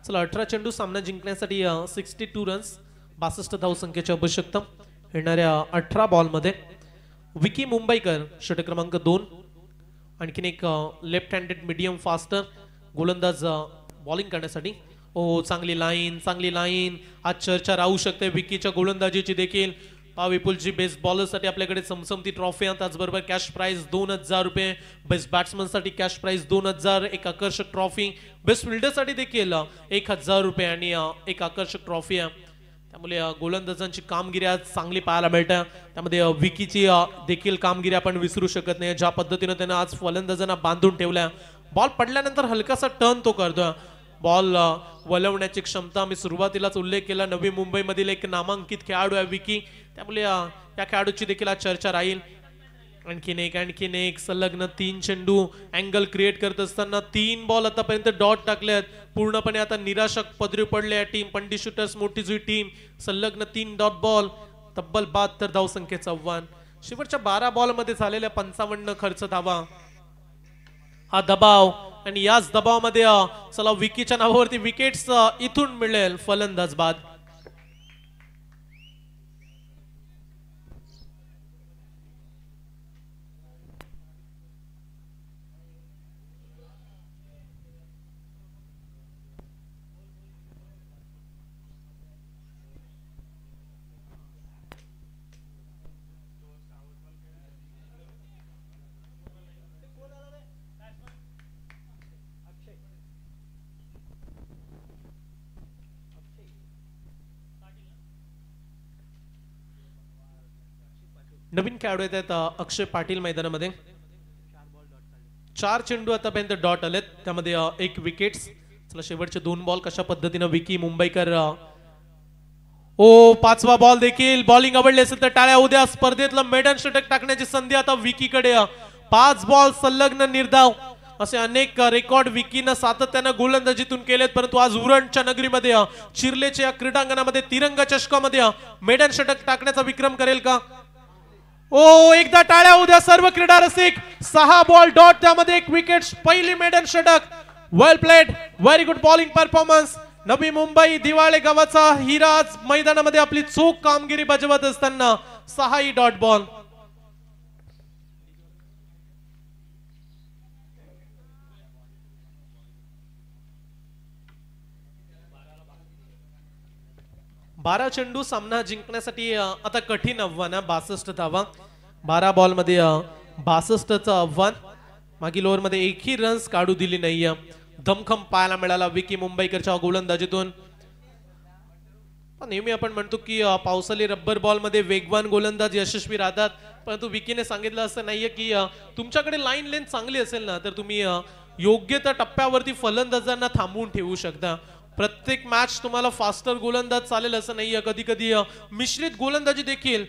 चला 18 चेंडू सामना जिंकण्यासाठी 62 रन्स 62 धावसंख्येची आवश्यकता येणाऱ्या 18 बॉलमध्ये विकी मुंबईकर षटक क्रमांक 2 आणखीन एक लेफ्ट हँडेड मीडियम फास्टर गोलंदाज बॉलिंग करण्यासाठी चांगली लाईन आज चर्चा राहू शकते विकीच्या गोलंदाजीची देखील विपुलजी बेस्ट बॉलर साठी आपल्याकडे समसमती ट्रॉफी आहे त्याचबरोबर कॅश प्राइज 2000 रुपये बेस्ट बॅट्समन साठी कॅश प्राइज 2000 एक आकर्षक ट्रॉफी बेस्ट फिल्डर साठी देखील 1000 रुपये आणि एक आकर्षक ट्रॉफी आहे त्यामुळे गोलंदाजांची कामगिरी आज चांगली पाहायला मिळते त्यामध्ये विकीची देखील कामगिरी आपण विसरू शकत नाही ज्या पद्धतीने त्याने आज फलंदाजांना बांधून ठेवल्या बॉल पडल्यानंतर हलकासा टर्न तो करतोय बॉल वळवण्याची क्षमता मी सुरुवातीलाच उल्लेख केला नवी मुंबईमधील एक नामांकित खेळाडू आहे विकी त्यामुळे या खेळाडूची देखील आज चर्चा राहील आणखीन एक सलग्न 3 चेंडू अँगल क्रिएट करत असताना 3 बॉल आतापर्यंत डॉट टाकलेत पूर्णपणे आता निराशक पदरी पडले या टीम पंडी शूटर्स मोठी जुई टीम सलग्न 3 डॉट बॉल तब्बल 72 धावसंख्येचं आव्हान शेवटच्या 12 बॉल मध्ये झालेल्या 55 खर्च धावा हा दबाव आणि याच दबावामध्ये चला विकीच्या नावावरती विकेट्स इथून मिळेल फलंदाज बाद नवीन खेळाडू आहेत अक्षय पाटील मैदानामध्ये 4 चेंडू आतापर्यंत डॉट आलेत त्यामध्ये 1 विकेट्स चला शेवटचे 2 बॉल कशा पद्धतीने विकी मुंबईकर 5वा बॉल देखील बॉलिंग आवडली असेल तर टाळ्या उद्या स्पर्धेतलं मेडन षटक टाकण्याची संधी आता विकीकडे 5 बॉल संलग्न निर्धाव असे अनेक रेकॉर्ड विकीनं सातत्यानं गोलंदाजीतून केलेत परंतु आज उरणच्या नगरीमध्ये चिर्लेच्या या क्रीडांगणामध्ये तिरंगा चषकामध्ये मेडन षटक टाकण्याचा विक्रम करेल का एकदा टाळ्या उद्या सर्व क्रीडा रसिक 6 बॉल डॉट त्यामध्ये 1 विकेट पहिली मेडन षटक well played very good bowling performance Navi Mumbai दिवाळे गावाचा हिराज मैदानामध्ये आपली चोख कामगिरी बजावत असताना 6 डॉट बॉल बारा चेंडू सामना जिंकण्यासाठी आता कठीण आव्हान 62 धावा 12 बॉल मध्ये 62चं आव्हान मागील ओव्हर मध्ये एकही रन्स काढू दिली नाहीये दमखम पाहायला मिळाला विकी मुंबईकरच्या गोलंदाजीतून नेहमी आपण म्हणतो की पावसाळी रब्बर बॉल मध्ये वेगवान गोलंदाज यशस्वी राहतात परंतु विकीने सांगितलं असं नाहीये की तुमच्याकडे लाईन लेंथ चांगली असेल ना तर तुम्ही योग्य त्या टप्प्यावरती फलंदाजांना थांबवून ठेवू शकता प्रत्येक मॅच तुम्हाला फास्टर गोलंदाज चालेल असं नाहीये कधी कधी मिश्रित गोलंदाजी देखील